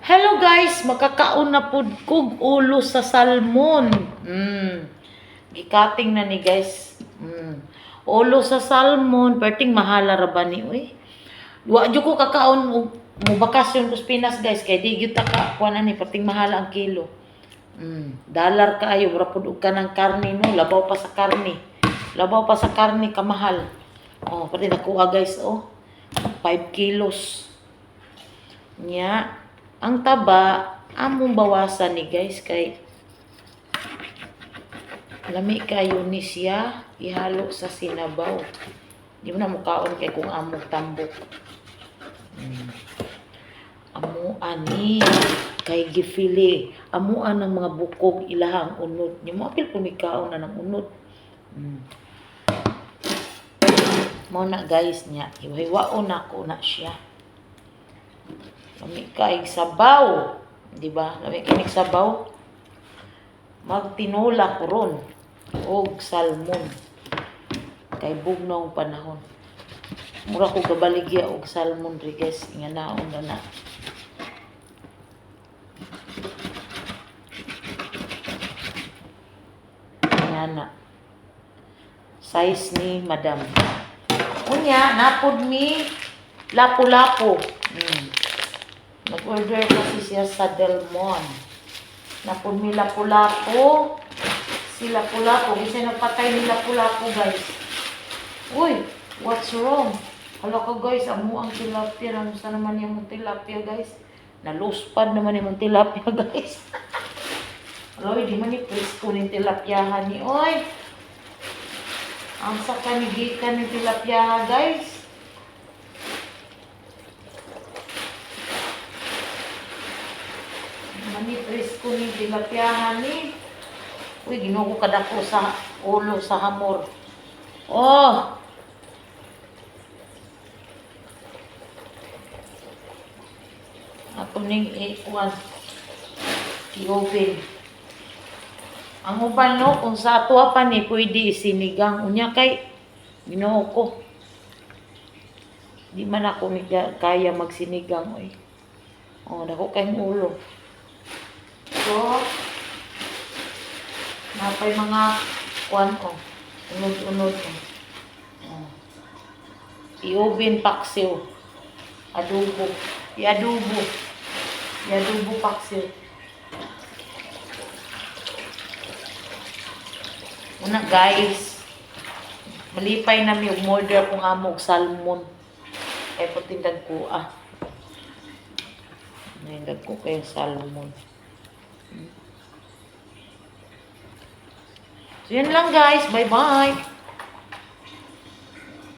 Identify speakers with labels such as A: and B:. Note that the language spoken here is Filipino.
A: Hello guys, makakaon na pud kog ulo sa salmon. Gikating na ni guys. Ulo sa salmon, perting mahala ra ba ni oy. Wa jud ko kakaon mo bakasyon ko sa Pinas guys kay di gyud ta ka kuan ani perting mahala ang kilo. Dollar kaayo ra pud og kanang karne no, labaw pa sa karne. Labaw pa sa karne kamahal. Oh, pati nakuha guys oh. 5 kilos. Nya, ang taba among bawasan ni guys kay lami kayo ni siya ihalo sa sinabaw. Di mo na mukaon kay kung among tambok. Amo ani kay gifili. Amuan ng mga bukog ilahang unod. Di mo apil kung ikaon na ng unod. Mo na guys niya. Iwahiwaon ako na siya. Lami kaig sabaw. Di ba? Lami kaig sabaw. Magtinula ko ron. Og salmon. Kay bugnong panahon. Mura ko gabaligya og salmon guys. Nga naon na. Na. Size ni madam. Unya, napod mi lapu-lapu. Nag-order kasi siya sa Del Mon. Napod mi lapu-lapu. Si lapu-lapu. Kasi nagpatay ni lapu-lapu guys. Uy, what's wrong? Hala ka guys, amo ang tilapia. Namusta naman yung tilapia guys? Naluspad naman yung tilapia guys. Oy, di man ni presko ng tilapyahan ni. Oy! Ang sakanigikan ng tilapyahan, guys. Di man ni presko ng tilapyahan ni. Uy, ginuko kadako sa ulo sa hamor. Oh! Ako ning A1. I-open. Ang uban no, kung sa ato pa ni pwede isinigang. Unya kay Ginoo ko. Di man ako kaya magsinigang oy. Oh, dako kay ulo. So, napay mga kuan oh. Unod-unod oh. I-oven paksiw. Adobo. I-adobo paksiw. Una guys, malipay na mi og order kung amo og salmon. Kay puting dagko Ngayon dagko kay salmon. So yun lang guys, bye bye.